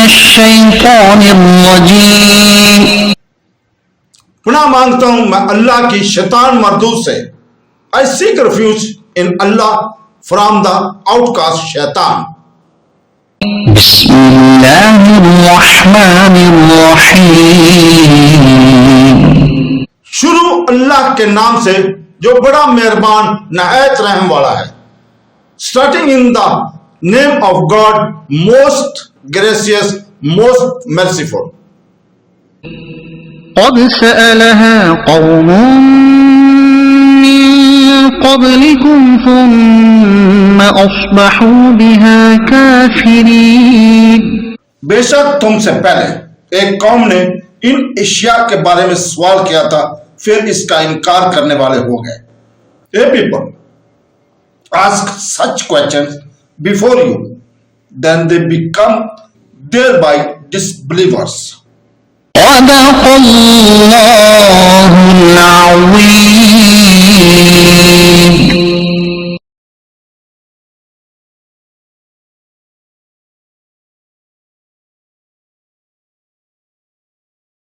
الشيطان الرجيم. پناہ مانگتا ہوں میں اللہ کی شیطان مردود سے. I seek refuge in Allah from the outcast shaitan. بسم اللہ الرحمن الرحیم. شروع اللہ کے نام سے جو بڑا مہربان نہایت رحم والا ہے. Starting in the name of God, most gracious, most merciful. قد سألها قوم من قبلكم ثم أصبحوا بها كافرين. بے شک تم سے پہلے ایک قوم نے ان اشیاء کے بارے میں سوال کیا تھا پھر اس کا انکار کرنے والے ہو گئے. A people, ask such questions before you, then they become thereby disbelievers. صدق اللہ العظیم.